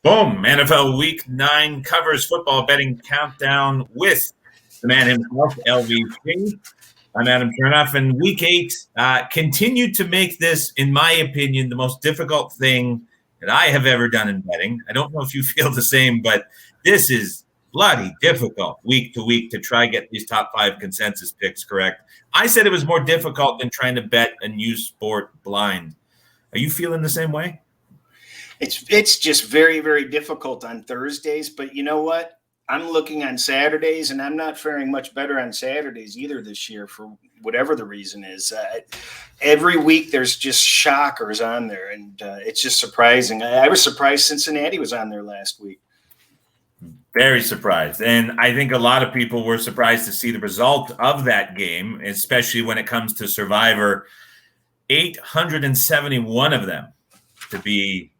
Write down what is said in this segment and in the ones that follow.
Boom. NFL Week 9 covers football betting countdown with the man himself, LVP. I'm Adam Chernoff, and Week 8 continued to make this, in my opinion, the most difficult thing that I have ever done in betting. I don't know if you feel the same, but this is bloody difficult week to week to try get these top 5 consensus picks correct. I said it was more difficult than trying to bet a new sport blind. Are you feeling the same way? It's just very, very difficult on Thursdays, but you know what? I'm looking on Saturdays, and I'm not faring much better on Saturdays either this year for whatever the reason is. Every week there's just shockers on there, and it's just surprising. I was surprised Cincinnati was on there last week. Very surprised. And I think a lot of people were surprised to see the result of that game, especially when it comes to Survivor. 871 of them, to be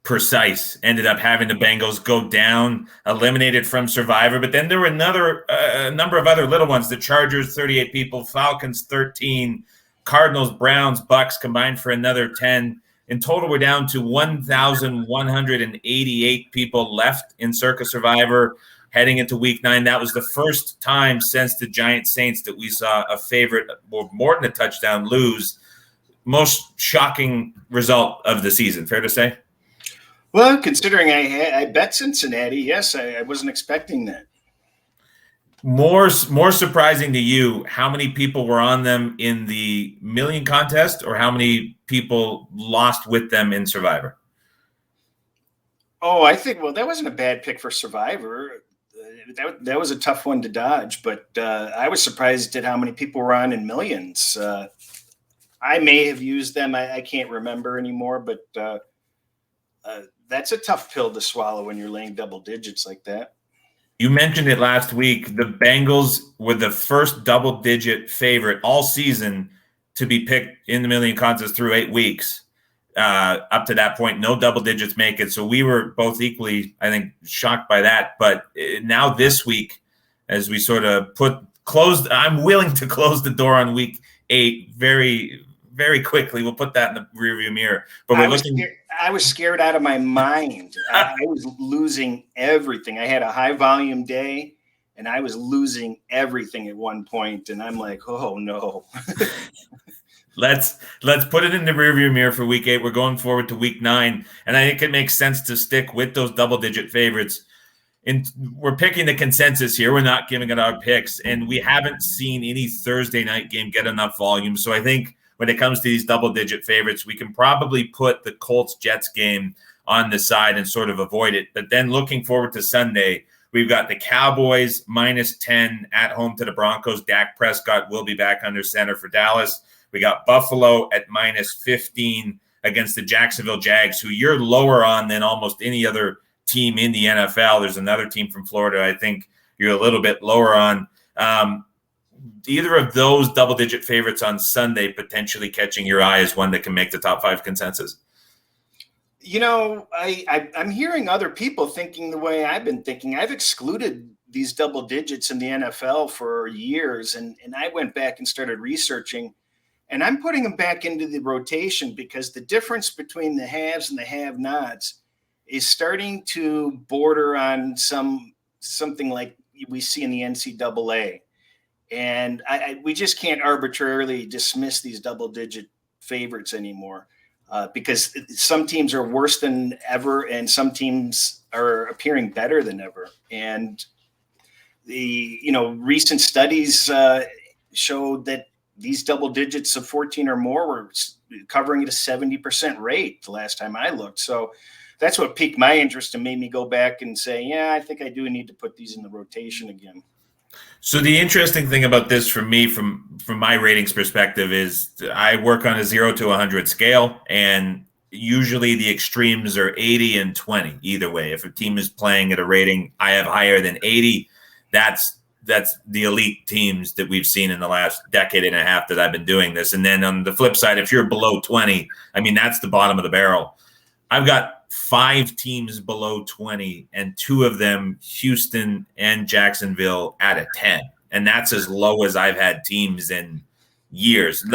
precise, ended up having the Bengals go down, eliminated from Survivor. But then there were a number of other little ones. The Chargers, 38 people, Falcons, 13, Cardinals, Browns, Bucks combined for another 10. In total, we're down to 1,188 people left in Circa Survivor heading into Week 9. That was the first time since the Giants-Saints that we saw a favorite or more than a touchdown lose. Most shocking result of the season, fair to say? Well, considering I bet Cincinnati, yes, I wasn't expecting that. More surprising to you, how many people were on them in the million contest, or how many people lost with them in Survivor? Oh, I think, well, that wasn't a bad pick for Survivor. That was a tough one to dodge, but I was surprised at how many people were on in millions. I may have used them. I can't remember anymore, but that's a tough pill to swallow when you're laying double digits like that. You mentioned it last week. The Bengals were the first double-digit favorite all season to be picked in the million contest through 8 weeks. Up to that point, no double digits make it. So we were both equally, I think, shocked by that. But now this week, as we sort of I'm willing to close the door on Week 8 very, very quickly. We'll put that in the rearview mirror. But I was scared out of my mind. I was losing everything. I had a high volume day, and I was losing everything at one point. And I'm like, oh no. Let's put it in the rearview mirror for Week 8. We're going forward to Week 9, and I think it makes sense to stick with those double-digit favorites. And we're picking the consensus here. We're not giving it our picks, and we haven't seen any Thursday night game get enough volume. So I think when it comes to these double-digit favorites, we can probably put the Colts-Jets game on the side and sort of avoid it. But then looking forward to Sunday, we've got the Cowboys -10 at home to the Broncos. Dak Prescott will be back under center for Dallas. We got Buffalo at -15 against the Jacksonville Jags, who you're lower on than almost any other team in the NFL. There's another team from Florida I think you're a little bit lower on. Either of those double-digit favorites on Sunday potentially catching your eye as one that can make the top 5 consensus? You know, I'm hearing other people thinking the way I've been thinking. I've excluded these double digits in the NFL for years, and I went back and started researching, and I'm putting them back into the rotation because the difference between the haves and the have-nots is starting to border on something like we see in the NCAA. And we just can't arbitrarily dismiss these double-digit favorites anymore because some teams are worse than ever and some teams are appearing better than ever. And the recent studies showed that these double digits of 14 or more were covering at a 70% rate the last time I looked. So that's what piqued my interest and made me go back and say, yeah, I think I do need to put these in the rotation again. So the interesting thing about this for me, from my ratings perspective, is I work on a 0 to 100 scale, and usually the extremes are 80 and 20 either way. If a team is playing at a rating I have higher than 80, that's the elite teams that we've seen in the last decade and a half that I've been doing this. And then on the flip side, if you're below 20, I mean, that's the bottom of the barrel. I've got 5 teams below 20, and 2 of them, Houston and Jacksonville, at a 10. And that's as low as I've had teams in years.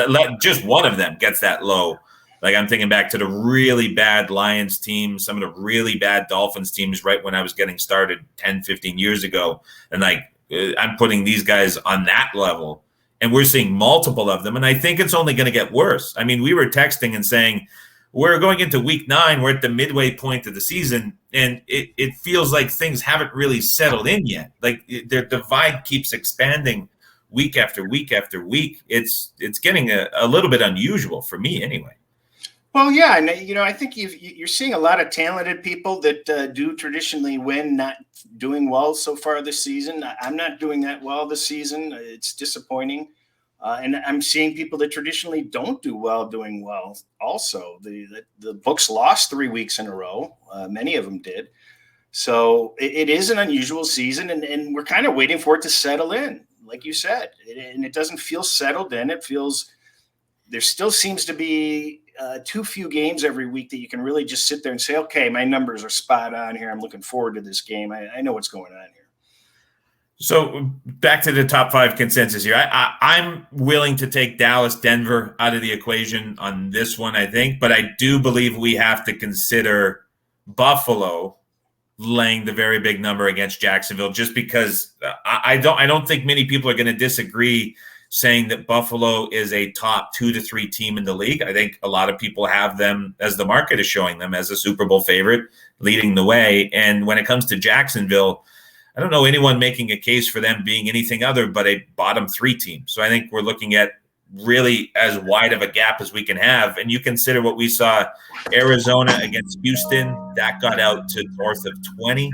Just one of them gets that low. Like I'm thinking back to the really bad Lions teams, some of the really bad Dolphins teams right when I was getting started 10, 15 years ago. And like I'm putting these guys on that level, and we're seeing multiple of them. And I think it's only going to get worse. I mean, we were texting and saying, we're going into week 9. We're at the midway point of the season, and it feels like things haven't really settled in yet. Like their divide keeps expanding week after week after week. It's getting a little bit unusual for me anyway. Well, yeah, and I think you're seeing a lot of talented people that do traditionally win, not doing well so far this season. I'm not doing that well this season. It's disappointing. And I'm seeing people that traditionally don't do well doing well also. The books lost 3 weeks in a row. Many of them did. So it is an unusual season, and we're kind of waiting for it to settle in, like you said. And it doesn't feel settled in. It feels there still seems to be too few games every week that you can really just sit there and say, okay, my numbers are spot on here. I'm looking forward to this game. I know what's going on here. So back to the top 5 consensus here. I'm willing to take Dallas, Denver out of the equation on this one, I think, but I do believe we have to consider Buffalo laying the very big number against Jacksonville, just because I don't think many people are going to disagree saying that Buffalo is a top 2 to 3 team in the league. I think a lot of people have them, as the market is showing them, as a Super Bowl favorite, leading the way. And when it comes to Jacksonville, I don't know anyone making a case for them being anything other but a bottom 3 team. So I think we're looking at really as wide of a gap as we can have. And you consider what we saw Arizona against Houston, that got out to north of 20.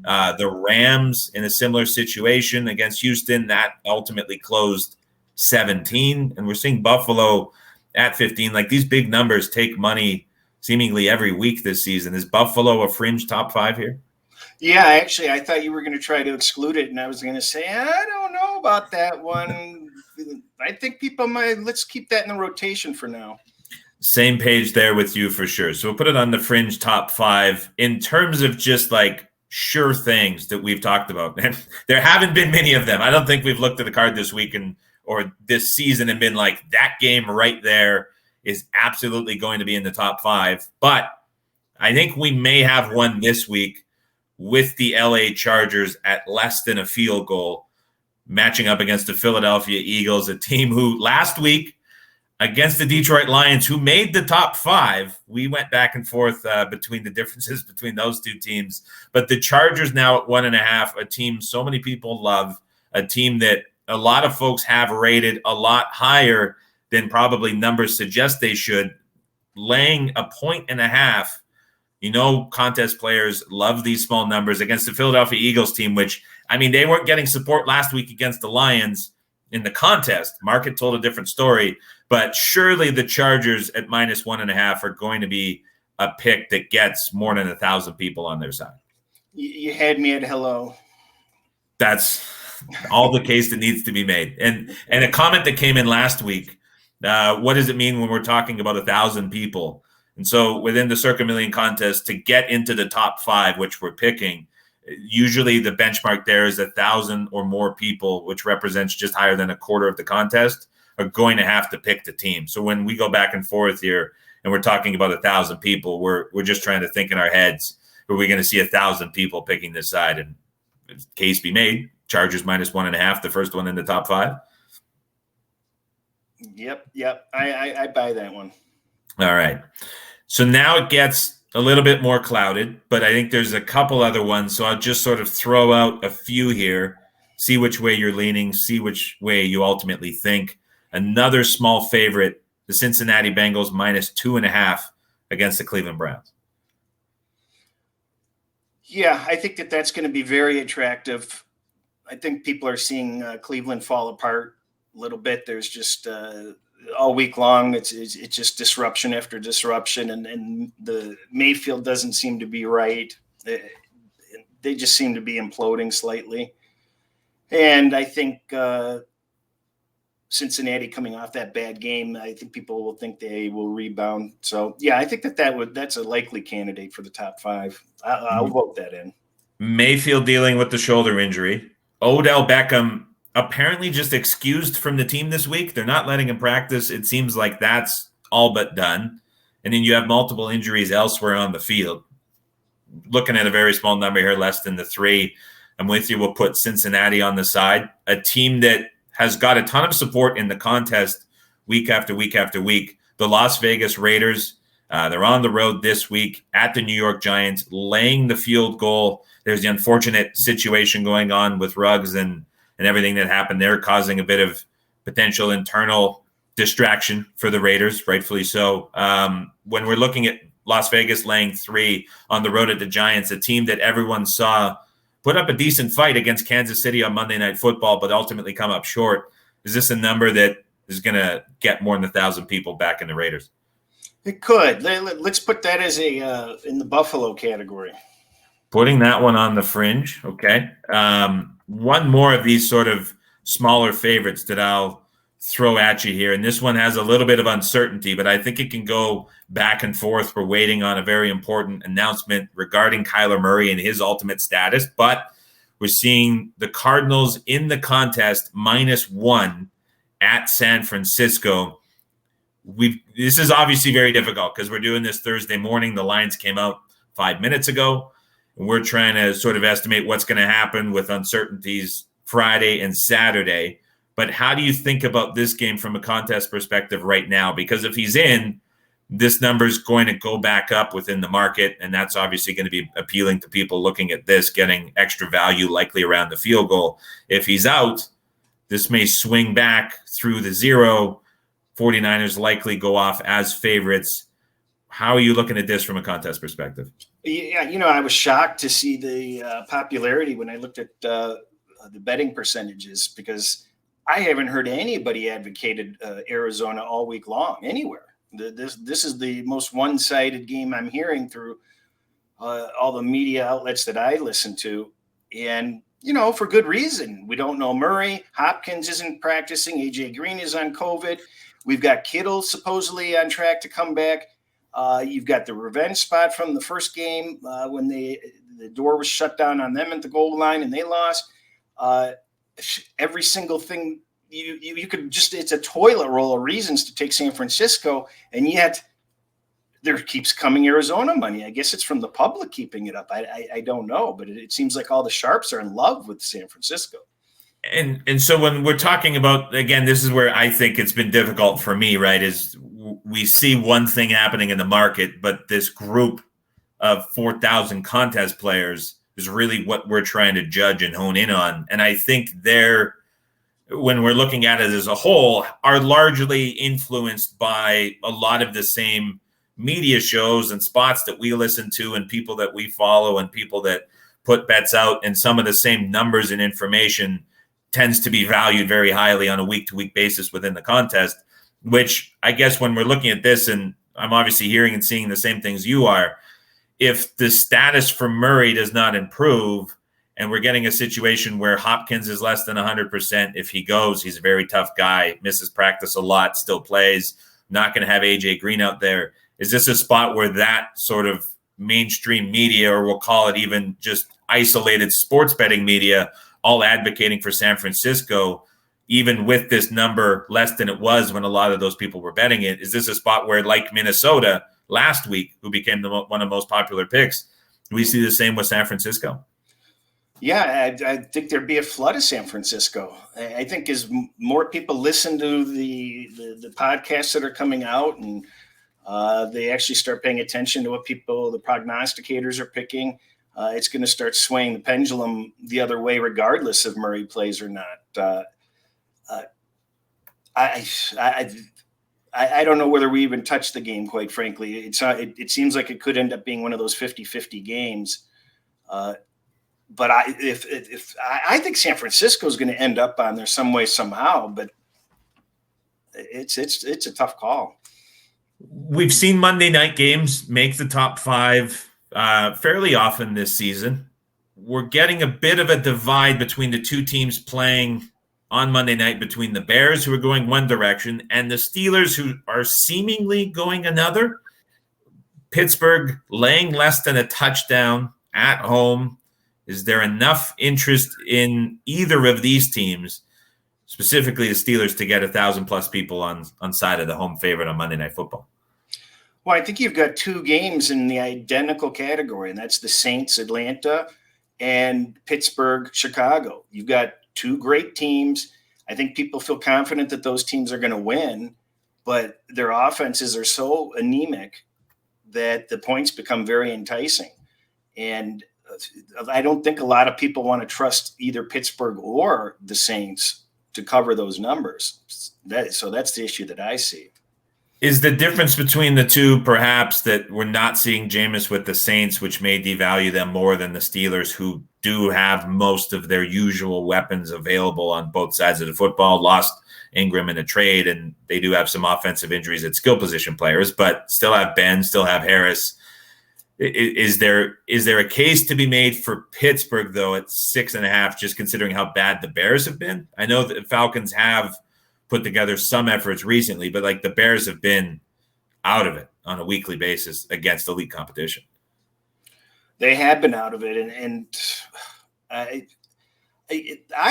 The Rams in a similar situation against Houston, that ultimately closed 17. And we're seeing Buffalo at 15. Like these big numbers take money seemingly every week this season. Is Buffalo a fringe top 5 here? Yeah, actually, I thought you were going to try to exclude it, and I was going to say, I don't know about that one. I think people might, let's keep that in the rotation for now. Same page there with you for sure. So we'll put it on the fringe top 5 in terms of just like sure things that we've talked about. And there haven't been many of them. I don't think we've looked at the card this week or this season and been like, that game right there is absolutely going to be in the top 5. But I think we may have one this week with the LA Chargers at less than a field goal, matching up against the Philadelphia Eagles, a team who last week against the Detroit Lions, who made the top 5, we went back and forth between the differences between those two teams. But the Chargers now at 1.5, a team so many people love, a team that a lot of folks have rated a lot higher than probably numbers suggest they should, laying 1.5. Contest players love these small numbers against the Philadelphia Eagles team, which, I mean, they weren't getting support last week against the Lions in the contest. Market told a different story, but surely the Chargers at -1.5 are going to be a pick that gets more than 1,000 people on their side. You had me at hello. That's all the case that needs to be made. And a comment that came in last week, what does it mean when we're talking about 1,000 people? And so within the Circa Million contest, to get into the top 5, which we're picking, usually the benchmark there is 1,000 or more people, which represents just higher than a quarter of the contest, are going to have to pick the team. So when we go back and forth here and we're talking about 1,000 people, we're just trying to think in our heads, are we going to see 1,000 people picking this side? And case be made, Chargers -1.5, the first one in the top 5. Yep. I buy that one. All right. So now it gets a little bit more clouded, but I think there's a couple other ones. So I'll just sort of throw out a few here, see which way you're leaning, see which way you ultimately think. Another small favorite, the Cincinnati Bengals -2.5 against the Cleveland Browns. Yeah, I think that's going to be very attractive. I think people are seeing Cleveland fall apart a little bit. There's just all week long, it's just disruption after disruption, and the Mayfield doesn't seem to be right. They just seem to be imploding slightly. And I think Cincinnati coming off that bad game, I think people will think they will rebound. So yeah, I think that's a likely candidate for the top 5. I'll vote that in. Mayfield dealing with the shoulder injury. Odell Beckham apparently just excused from the team this week. They're not letting him practice. It seems like that's all but done. and then you have multiple injuries elsewhere on the field. Looking at a very small number here, less than the 3. I'm with you. We'll put Cincinnati on the side, a team that has got a ton of support in the contest week after week after week. The Las Vegas Raiders, they're on the road this week at the New York Giants, laying the field goal. There's the unfortunate situation going on with Ruggs and everything that happened there, causing a bit of potential internal distraction for the Raiders, rightfully so. When we're looking at Las Vegas laying 3 on the road at the Giants, a team that everyone saw put up a decent fight against Kansas City on Monday Night Football, but ultimately come up short. Is this a number that is going to get more than 1,000 people back in the Raiders? It could. Let's put that as in the Buffalo category. Putting that one on the fringe. Okay. One more of these sort of smaller favorites that I'll throw at you here. And this one has a little bit of uncertainty, but I think it can go back and forth. We're waiting on a very important announcement regarding Kyler Murray and his ultimate status, but we're seeing the Cardinals in the contest -1 at San Francisco. This is obviously very difficult because we're doing this Thursday morning. The lines came out 5 minutes ago, and we're trying to sort of estimate what's going to happen with uncertainties Friday and Saturday. But how do you think about this game from a contest perspective right now? Because if he's in, this number is going to go back up within the market, and that's obviously going to be appealing to people looking at this, getting extra value likely around the field goal. If he's out, this may swing back through the 0. 49ers likely go off as favorites. How are you looking at this from a contest perspective? Yeah, I was shocked to see the popularity when I looked at the betting percentages, because I haven't heard anybody advocated Arizona all week long anywhere. This is the most one-sided game I'm hearing through all the media outlets that I listen to. And, for good reason. We don't know Murray. Hopkins isn't practicing. A.J. Green is on COVID. We've got Kittle supposedly on track to come back. You've got the revenge spot from the first game when the door was shut down on them at the goal line and they lost. Every single thing you could just, it's a toilet roll of reasons to take San Francisco, and yet there keeps coming Arizona money. I guess it's from the public keeping it up. I don't know, but it seems like all the sharps are in love with San Francisco. And so when we're talking about, again, this is where I think it's been difficult for me, right, is we see one thing happening in the market, but this group of 4,000 contest players is really what we're trying to judge and hone in on. And I think they're, when we're looking at it as a whole, are largely influenced by a lot of the same media shows and spots that we listen to and people that we follow and people that put bets out, and some of the same numbers and information tends to be valued very highly on a week-to-week basis within the contest, which I guess when we're looking at this, and I'm obviously hearing and seeing the same things you are, if the status for Murray does not improve and we're getting a situation where Hopkins is less than 100%, if he goes, he's a very tough guy, misses practice a lot, still plays, not going to have A.J. Green out there. Is this a spot where that sort of mainstream media, or we'll call it even just isolated sports betting media, all advocating for San Francisco, even with this number less than it was when a lot of those people were betting it? Is this a spot where, like Minnesota last week, who became one of the most popular picks, do we see the same with San Francisco? Yeah, I think there'd be a flood of San Francisco. I think as more people listen to the podcasts that are coming out, and they actually start paying attention to what the prognosticators are picking, it's going to start swaying the pendulum the other way, regardless if Murray plays or not. I don't know whether we even touch the game, quite frankly. It seems like it could end up being one of those 50-50 games. But I think San Francisco is going to end up on there some way, somehow, but it's a tough call. We've seen Monday night games make the top 5 fairly often this season. We're getting a bit of a divide between the two teams playing on Monday night, between the Bears, who are going one direction, and the Steelers, who are seemingly going another. Pittsburgh laying less than a touchdown at home. Is there enough interest in either of these teams, specifically the Steelers, to get 1,000+ people on side of the home favorite on Monday Night Football? Well, I think you've got two games in the identical category, and that's the Saints, Atlanta, and Pittsburgh, Chicago. You've got two great teams. I think people feel confident that those teams are going to win, but their offenses are so anemic that the points become very enticing. And I don't think a lot of people want to trust either Pittsburgh or the Saints to cover those numbers. So that's the issue that I see. Is the difference between the two perhaps that we're not seeing Jameis with the Saints, which may devalue them more than the Steelers, who do have most of their usual weapons available on both sides of the football, lost Ingram in a trade, and they do have some offensive injuries at skill position players, but still have Ben, still have Harris. Is there a case to be made for Pittsburgh, though, at 6.5, just considering how bad the Bears have been? I know that the Falcons have put together some efforts recently, but like the Bears have been out of it on a weekly basis against elite competition. They have been out of it. And I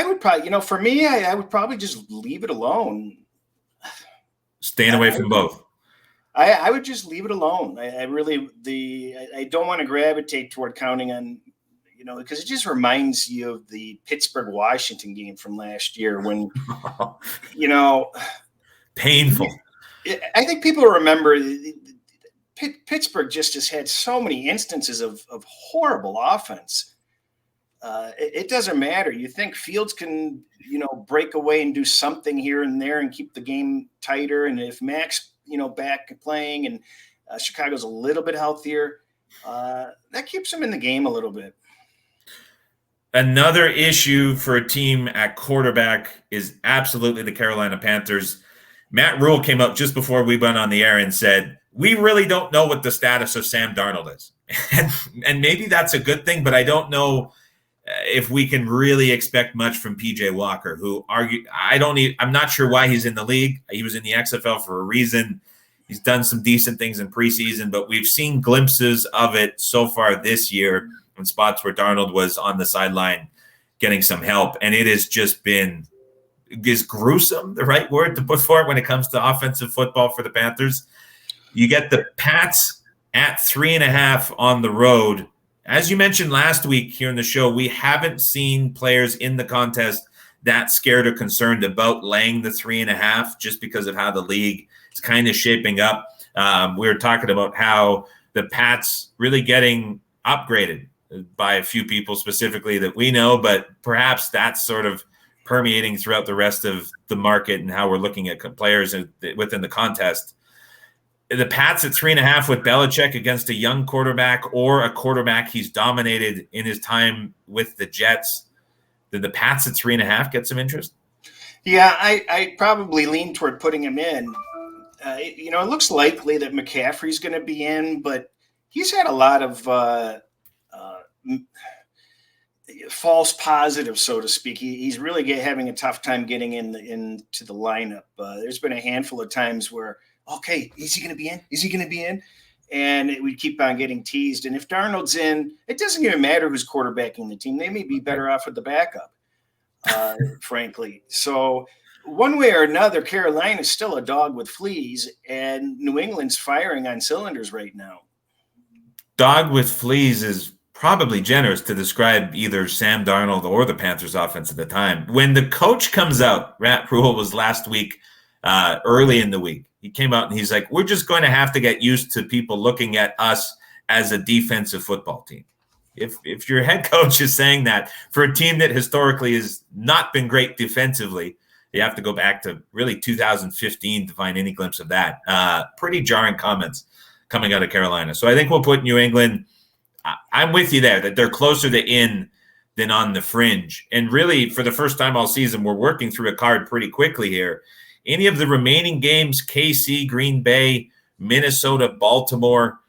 would probably, for me, I would probably just leave it alone. Staying away from both. I would just leave it alone. I don't want to gravitate toward counting on, because it just reminds you of the Pittsburgh-Washington game from last year when, painful. I think people remember Pittsburgh just has had so many instances of horrible offense. It doesn't matter. You think Fields can, break away and do something here and there and keep the game tighter. And if Max, back playing and Chicago's a little bit healthier, that keeps them in the game a little bit. Another issue for a team at quarterback is absolutely the Carolina Panthers. Matt Rule came up just before we went on the air and said, we really don't know what the status of Sam Darnold is. And maybe that's a good thing, but I don't know if we can really expect much from PJ Walker, who I'm not sure why he's in the league. He was in the XFL for a reason. He's done some decent things in preseason, but we've seen glimpses of it so far this year in spots where Darnold was on the sideline getting some help. And it has just been, is gruesome the right word to put for it when it comes to offensive football for the Panthers? You get the Pats at 3.5 on the road. As you mentioned last week here in the show, we haven't seen players in the contest that scared or concerned about laying the 3.5 just because of how the league is kind of shaping up. We were talking about how the Pats really getting upgraded by a few people specifically that we know, but perhaps that's sort of permeating throughout the rest of the market and how we're looking at players within the contest. The Pats at 3.5 with Belichick against a young quarterback or a quarterback he's dominated in his time with the Jets. Did the Pats at 3.5 get some interest? Yeah, I probably lean toward putting him in. It looks likely that McCaffrey's going to be in, but he's had a lot of false positives, so to speak. He's really having a tough time getting into the lineup. There's been a handful of times where, okay, is he going to be in? Is he going to be in? And we keep on getting teased. And if Darnold's in, it doesn't even matter who's quarterbacking the team. They may be better off with the backup, frankly. So one way or another, Carolina's still a dog with fleas, and New England's firing on cylinders right now. Dog with fleas is probably generous to describe either Sam Darnold or the Panthers offense at the time. When the coach comes out, Matt Rule was last week, early in the week. He came out and he's like, we're just going to have to get used to people looking at us as a defensive football team. If your head coach is saying that for a team that historically has not been great defensively, you have to go back to really 2015 to find any glimpse of that. Pretty jarring comments coming out of Carolina. So I think we'll put New England. I'm with you there that they're closer to in than on the fringe. And really, for the first time all season, we're working through a card pretty quickly here. Any of the remaining games, KC, Green Bay, Minnesota, Baltimore,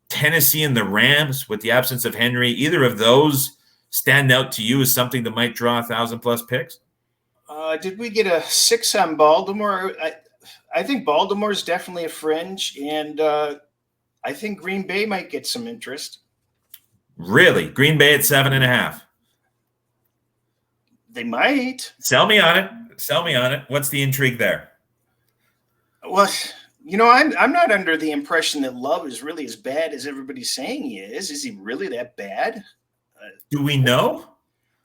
Tennessee, and the Rams, with the absence of Henry, either of those stand out to you as something that might draw 1,000+ picks? Did we get a 6 on Baltimore? I think Baltimore is definitely a fringe, and I think Green Bay might get some interest. Really? Green Bay at 7.5? They might. Sell me on it. What's the intrigue there? Well, I'm not under the impression that Love is really as bad as everybody's saying he is. Is he really that bad? Do we know?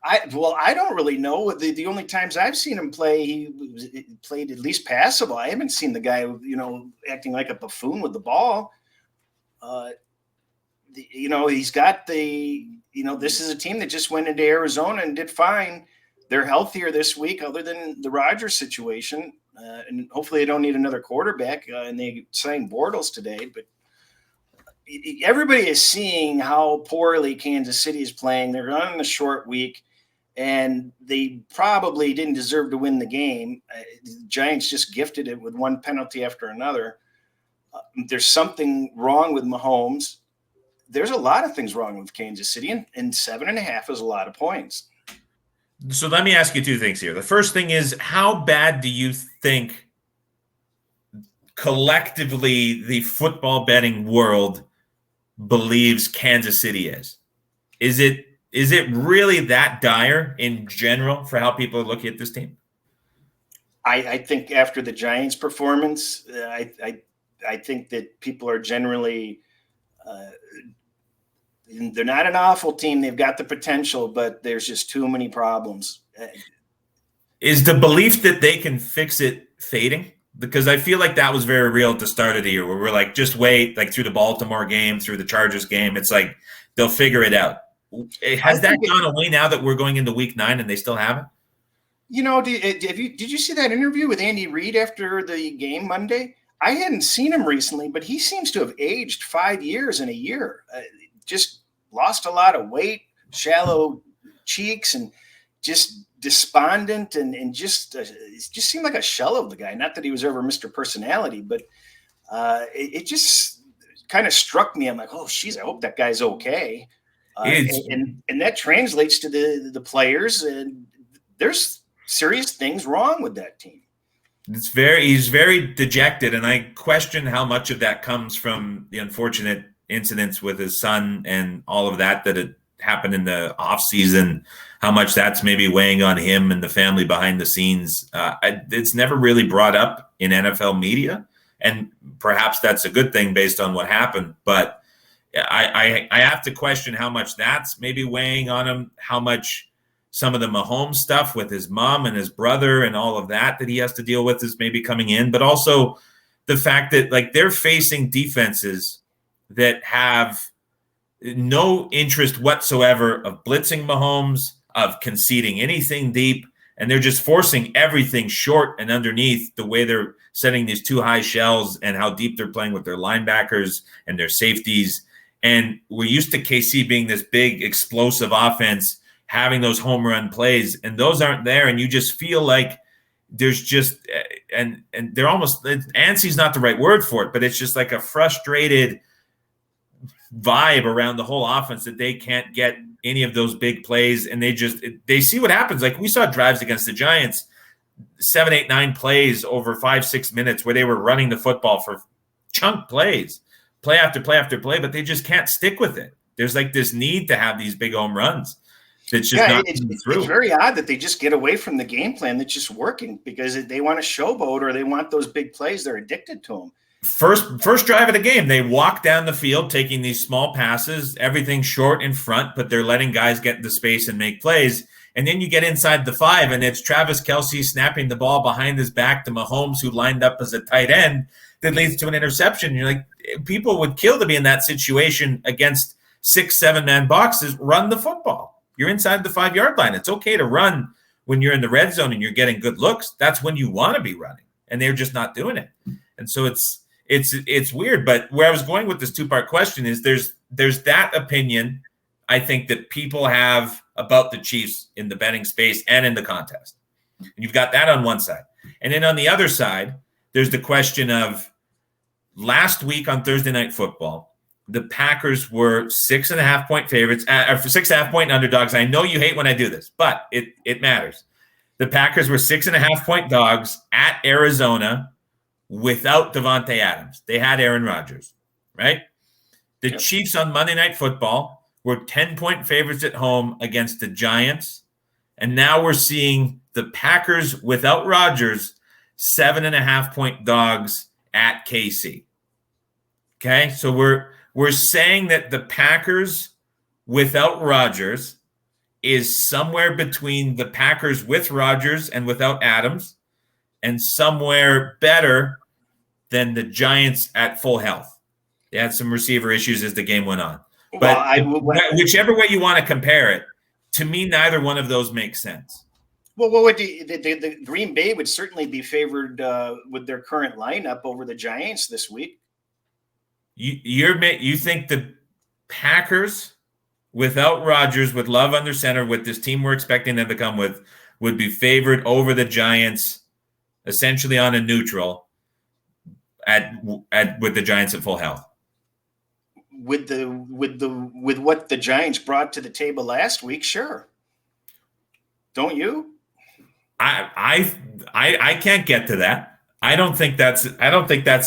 I don't really know. The only times I've seen him play, he played at least passable. I haven't seen the guy, acting like a buffoon with the ball. He's got this is a team that just went into Arizona and did fine. They're healthier this week, other than the Rodgers situation, and hopefully they don't need another quarterback. And they signed Bortles today, but everybody is seeing how poorly Kansas City is playing. They're on a short week, and they probably didn't deserve to win the game. The Giants just gifted it with one penalty after another. There's something wrong with Mahomes. There's a lot of things wrong with Kansas City, and 7.5 is a lot of points. So let me ask you two things here. The first thing is, how bad do you think collectively the football betting world believes Kansas City is? Is it really that dire in general for how people are looking at this team? I think after the Giants' performance, I think that people are generally they're not an awful team. They've got the potential, but there's just too many problems. Is the belief that they can fix it fading? Because I feel like that was very real at the start of the year, where we're like, just wait, like through the Baltimore game, through the Chargers game. It's like they'll figure it out. Has that gone away now that we're going into week 9 and they still haven't? Did you see that interview with Andy Reid after the game Monday? I hadn't seen him recently, but he seems to have aged 5 years in a year. Just lost a lot of weight, shallow cheeks, and just despondent, and just seemed like a shell of the guy. Not that he was ever Mr. Personality, but it just kind of struck me. I'm like, oh, geez, I hope that guy's okay. And that translates to the players, and there's serious things wrong with that team. He's very dejected, and I question how much of that comes from the unfortunate incidents with his son and all of that had happened in the off season, how much that's maybe weighing on him and the family behind the scenes. It's never really brought up in NFL media, and perhaps that's a good thing based on what happened. But I have to question how much that's maybe weighing on him, how much some of the Mahomes stuff with his mom and his brother and all of that he has to deal with is maybe coming in, but also the fact that like they're facing defenses that have no interest whatsoever of blitzing Mahomes, of conceding anything deep, and they're just forcing everything short and underneath, the way they're setting these two high shells and how deep they're playing with their linebackers and their safeties. And we're used to KC being this big explosive offense, having those home run plays, and those aren't there. And you just feel like there's just, and they're almost, antsy not the right word for it, but it's just like a frustrated vibe around the whole offense that they can't get any of those big plays. And they see what happens. Like we saw drives against the Giants, 7, 8, 9 plays over 5-6 minutes where they were running the football for chunk plays, play after play after play, but they just can't stick with it. There's like this need to have these big home runs. That's just not through. It's very odd that they just get away from the game plan that's just working because they want to showboat or they want those big plays. They're addicted to them. First drive of the game, they walk down the field taking these small passes, everything short in front, but they're letting guys get into space and make plays. And then you get inside the 5, and it's Travis Kelce snapping the ball behind his back to Mahomes, who lined up as a tight end, that leads to an interception. You're like, people would kill to be in that situation against 6, 7-man boxes. Run the football. You're inside the 5-yard line. It's okay to run when you're in the red zone and you're getting good looks. That's when you want to be running, and they're just not doing it. And so it's weird. But where I was going with this 2-part question is there's that opinion I think that people have about the Chiefs in the betting space and in the contest. And you've got that on one side. And then on the other side, there's the question of last week on Thursday Night Football, the Packers were 6.5-point favorites, or 6.5-point underdogs. I know you hate when I do this, but it matters. The Packers were 6.5-point dogs at Arizona without Davante Adams. They had Aaron Rodgers, right? The Chiefs on Monday Night Football were 10-point favorites at home against the Giants. And now we're seeing the Packers without Rodgers, 7.5-point dogs at KC. Okay, so we're saying that the Packers without Rodgers is somewhere between the Packers with Rodgers and without Adams, and somewhere better than the Giants at full health. They had some receiver issues as the game went on. But whichever way you want to compare it, to me, neither one of those makes sense. Well, what would the Green Bay would certainly be favored with their current lineup over the Giants this week. You think the Packers without Rodgers, with Love under center, with this team we're expecting them to come with, would be favored over the Giants, essentially on a neutral, with the Giants at full health. With what the Giants brought to the table last week, sure. Don't you? I can't get to that. I don't think that's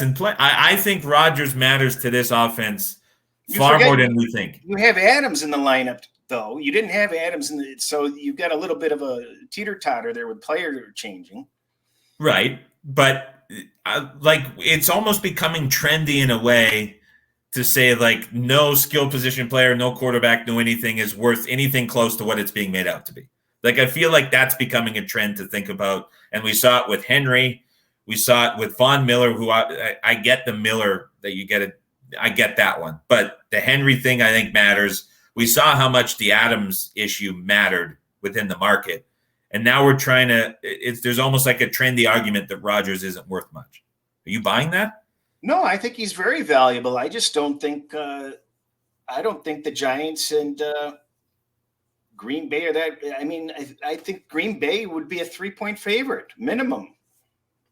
in play. I think Rodgers matters to this offense far more than we think. You have Adams in the lineup, though. You didn't have Adams so you've got a little bit of a teeter-totter there with player changing. Right, but it's almost becoming trendy in a way to say no skill position player, no quarterback, no anything is worth anything close to what it's being made out to be. I feel like that's becoming a trend to think about, and we saw it with Henry. We saw it with Von Miller, who I get the Miller that you get it. I get that one. But the Henry thing, I think, matters. We saw how much the Adams issue mattered within the market. And now we're trying to there's almost like a trendy argument that Rodgers isn't worth much. Are you buying that? No, I think he's very valuable. I just don't think the Giants and Green Bay are that. I mean, I think Green Bay would be a 3-point favorite minimum.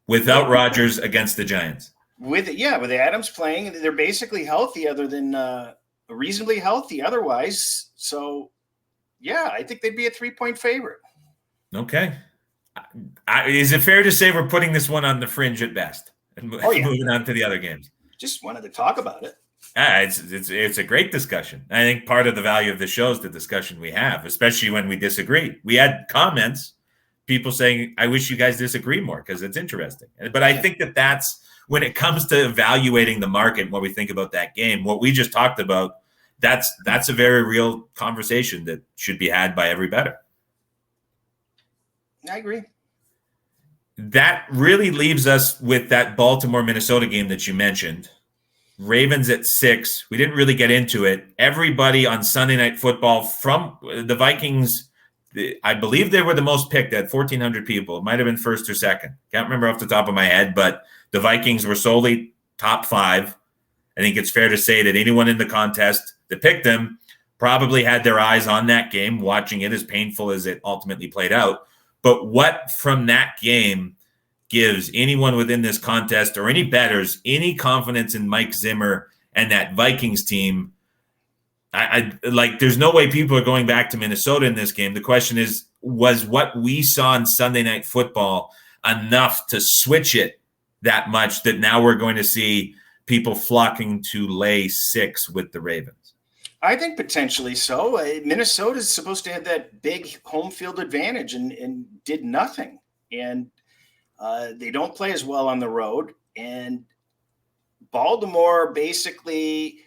Without Rodgers against the Giants. With Adams playing, they're basically healthy, other than reasonably healthy otherwise. So, yeah, I think they'd be a 3-point favorite. Okay. Is it fair to say we're putting this one on the fringe at best and moving on to the other games? Just wanted to talk about it. It's a great discussion. I think part of the value of the show is the discussion we have, especially when we disagree. We had comments, people saying, I wish you guys disagree more because it's interesting. But I think that's when it comes to evaluating the market and what we think about that game, what we just talked about, that's a very real conversation that should be had by every bettor. I agree. That really leaves us with that Baltimore-Minnesota game that you mentioned. Ravens at 6. We didn't really get into it. Everybody on Sunday Night Football from the Vikings, I believe they were the most picked at 1,400 people. It might have been first or second. Can't remember off the top of my head, but the Vikings were solely top 5. I think it's fair to say that anyone in the contest that picked them probably had their eyes on that game, watching it, as painful as it ultimately played out. But what from that game gives anyone within this contest or any bettors any confidence in Mike Zimmer and that Vikings team? There's no way people are going back to Minnesota in this game. The question is, was what we saw on Sunday Night Football enough to switch it that much that now we're going to see people flocking to lay 6 with the Ravens? I think potentially so. Minnesota is supposed to have that big home field advantage and did nothing. And they don't play as well on the road. And Baltimore basically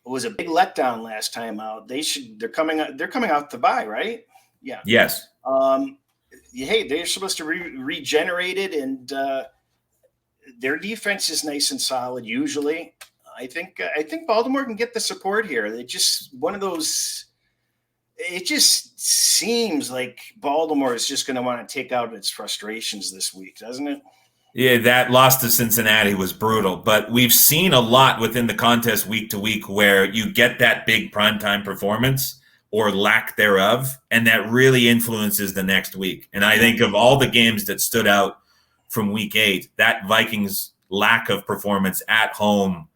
was a big letdown last time out. They're coming out to bye, right? Yeah. Yes. Hey, they're supposed to regenerate it, and their defense is nice and solid usually. I think Baltimore can get the support here. They just one of those. It just seems like Baltimore is just going to want to take out its frustrations this week, doesn't it? Yeah, that loss to Cincinnati was brutal, but we've seen a lot within the contest week to week where you get that big primetime performance or lack thereof, and that really influences the next week. And I think of all the games that stood out from week 8, that Vikings lack of performance at home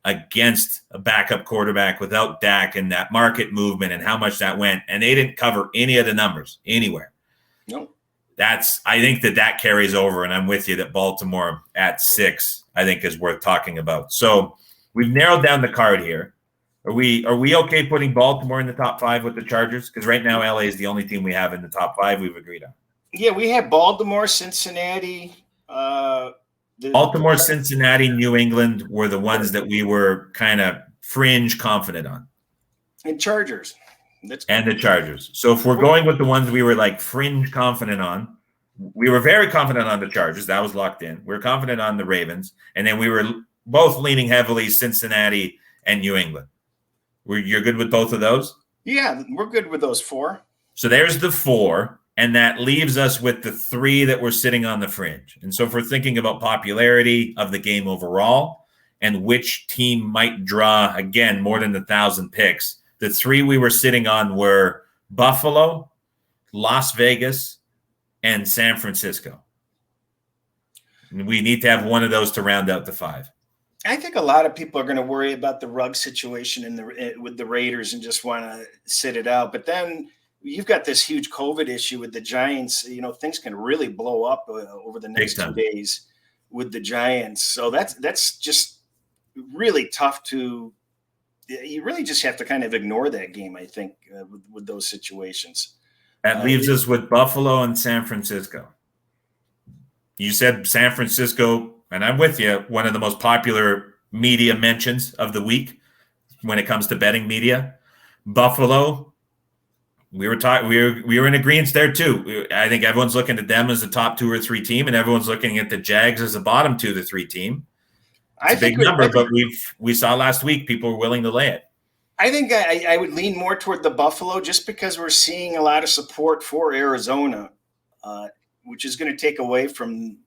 against a backup quarterback without Dak and that market movement and how much that went, and they didn't cover any of the numbers anywhere. No. I think that carries over, and I'm with you that Baltimore at 6, I think, is worth talking about. So we've narrowed down the card here. Are we okay putting Baltimore in the top 5 with the Chargers? Because right now LA is the only team we have in the top 5 we've agreed on. Yeah, we have Baltimore, Cincinnati, Baltimore, Cincinnati, New England were the ones that we were kind of fringe confident on. And Chargers. And the Chargers. So if we're going with the ones we were like fringe confident on, we were very confident on the Chargers. That was locked in. We were confident on the Ravens. And then we were both leaning heavily Cincinnati and New England. You're good with both of those? Yeah, we're good with those 4. So there's the 4. And that leaves us with the 3 that we're sitting on the fringe. And so if we're thinking about popularity of the game overall and which team might draw, again, more than 1,000 picks, the 3 we were sitting on were Buffalo, Las Vegas, and San Francisco. And we need to have one of those to round out the 5. I think a lot of people are going to worry about the Ruggs situation with the Raiders and just want to sit it out. But then you've got this huge COVID issue with the Giants. Things can really blow up over the next 2 days with the Giants. So that's just really tough to. You really just have to kind of ignore that game, I think, with those situations. That leaves us with Buffalo and San Francisco. You said San Francisco, and I'm with you, one of the most popular media mentions of the week when it comes to betting media. Buffalo, we were in agreement there too. I think everyone's looking at them as a top 2 or 3 team, and everyone's looking at the Jags as a bottom 2 to 3 team. It's a big number, but we saw last week people were willing to lay it. I think I would lean more toward the Buffalo just because we're seeing a lot of support for Arizona, which is going to take away from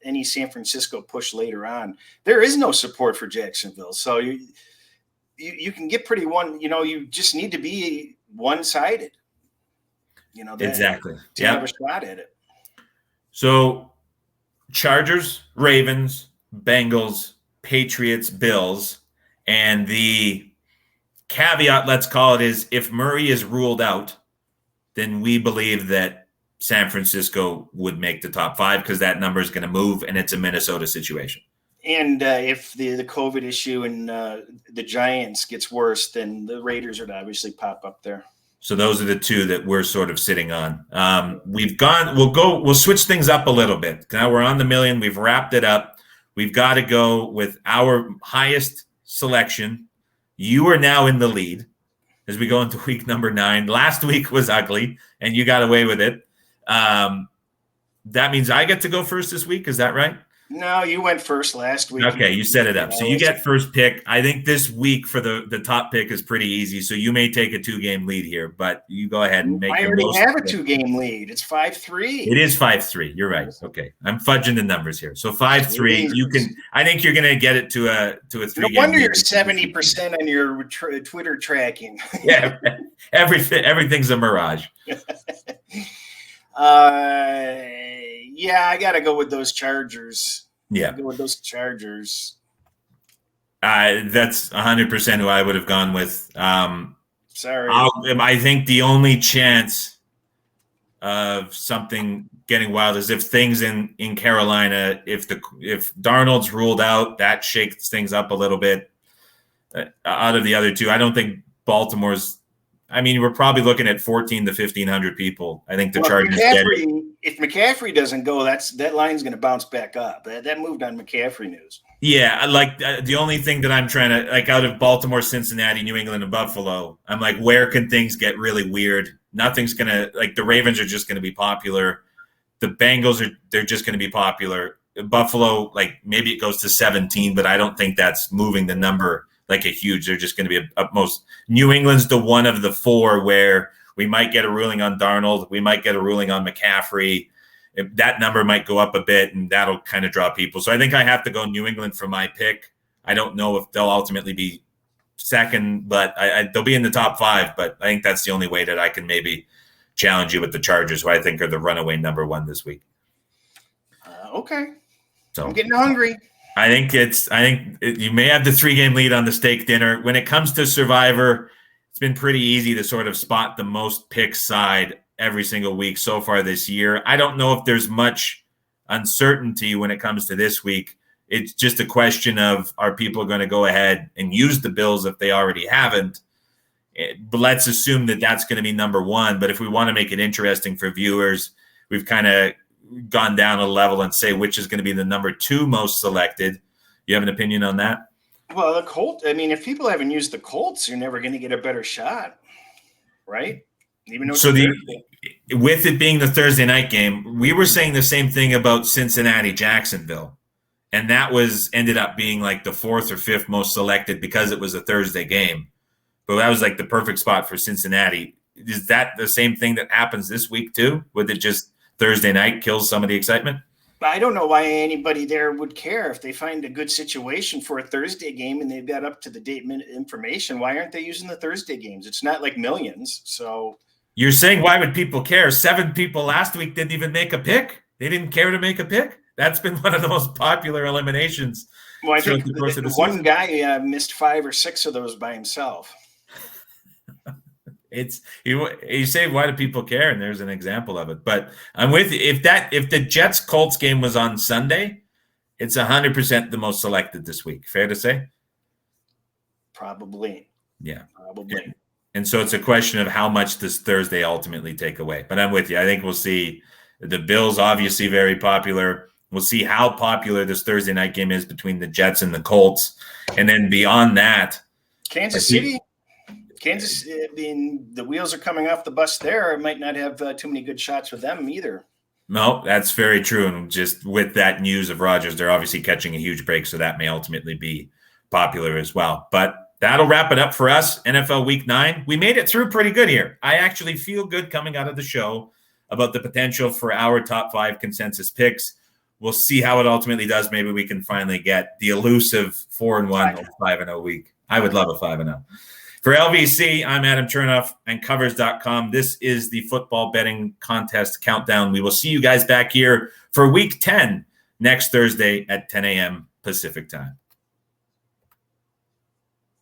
any San Francisco push later on. There is no support for Jacksonville, so you can get pretty you just need to be one-sided. Exactly to have a shot at it. So Chargers, Ravens, Bengals, Patriots, Bills, and the caveat, let's call it, is if Murray is ruled out, then we believe that San Francisco would make the top 5 because that number is going to move, and it's a Minnesota situation. And if the COVID issue and the Giants gets worse, then the Raiders would obviously pop up there. So those are the 2 that we're sort of sitting on. We'll switch things up a little bit. Now we're on the million. We've wrapped it up. We've got to go with our highest selection. You are now in the lead as we go into week number 9. Last week was ugly, and you got away with it. That means I get to go first this week. Is that right? No, you went first last week. Okay, you set it up. So you get first pick. I think this week for the top pick is pretty easy. So you may take a 2-game lead here, but you go ahead and make. I already have a 2-game lead. It's 5-3. It is 5-3. You're right. Okay, I'm fudging the numbers here. So 5-3. You can. I think you're going to get it to a 3-game. No wonder you're 70% on your Twitter tracking. Yeah, everything's a mirage. Yeah, I got to go with those Chargers. Yeah. Go with those Chargers. That's 100% who I would have gone with. Sorry. I think the only chance of something getting wild is if things in Carolina, if Darnold's ruled out, that shakes things up a little bit. Out of the other 2, I don't think Baltimore's. I mean, we're probably looking at 1,400 to 1,500 people. I think the Chargers get it. If McCaffrey doesn't go, that line's going to bounce back up. That moved on McCaffrey news. Yeah, the only thing that I'm trying to out of Baltimore, Cincinnati, New England, and Buffalo, I'm like, where can things get really weird? Nothing's gonna the Ravens are just going to be popular. The Bengals they're just going to be popular. Buffalo, maybe it goes to 17, but I don't think that's moving the number like a huge. They're just going to be at most. New England's the one of the 4 where we might get a ruling on Darnold. We might get a ruling on McCaffrey. That number might go up a bit, and that'll kind of draw people. So I think I have to go New England for my pick. I don't know if they'll ultimately be second, but they'll be in the top 5. But I think that's the only way that I can maybe challenge you with the Chargers, who I think are the runaway number 1 this week. Okay. So I'm getting hungry. I think you may have the 3-game lead on the steak dinner. When it comes to Survivor, it's been pretty easy to sort of spot the most pick side every single week so far this year. I don't know if there's much uncertainty when it comes to this week. It's just a question of, are people going to go ahead and use the Bills if they already haven't? But let's assume that that's going to be number 1. But if we want to make it interesting for viewers, we've kind of gone down a level and say which is going to be the number 2 most selected. You have an opinion on that? Well, the Colts, I mean, if people haven't used the Colts, you're never going to get a better shot, right? Even though with it being the Thursday night game, we were saying the same thing about Cincinnati, Jacksonville. And that ended up being like the 4th or 5th most selected because it was a Thursday game. But that was like the perfect spot for Cincinnati. Is that the same thing that happens this week too? Would it just Thursday night kills some of the excitement? I don't know why anybody there would care if they find a good situation for a Thursday game and they've got up to the date minute information. Why aren't they using the Thursday games? It's not like millions. So you're saying, why would people care? 7 people last week didn't even make a pick. They didn't care to make a pick. That's been one of the most popular eliminations. Well, I think one guy missed 5 or 6 of those by himself. It's you say, why do people care? And there's an example of it. But I'm with you. If the Jets Colts game was on Sunday, it's 100% the most selected this week. Fair to say? Probably. Yeah. Probably. Yeah. And so it's a question of how much does Thursday ultimately take away. But I'm with you. I think we'll see the Bills obviously very popular. We'll see how popular this Thursday night game is between the Jets and the Colts. And then beyond that, Kansas City, I mean, the wheels are coming off the bus there. It might not have too many good shots with them either. No, that's very true. And just with that news of Rodgers, they're obviously catching a huge break. So that may ultimately be popular as well. But that'll wrap it up for us. NFL Week 9. We made it through pretty good here. I actually feel good coming out of the show about the potential for our top 5 consensus picks. We'll see how it ultimately does. Maybe we can finally get the elusive 4-1 or 5-0 week. I would love a 5-0. For LVC, I'm Adam Chernoff and Covers.com. This is the football betting contest countdown. We will see you guys back here for Week 10 next Thursday at 10 a.m. Pacific time.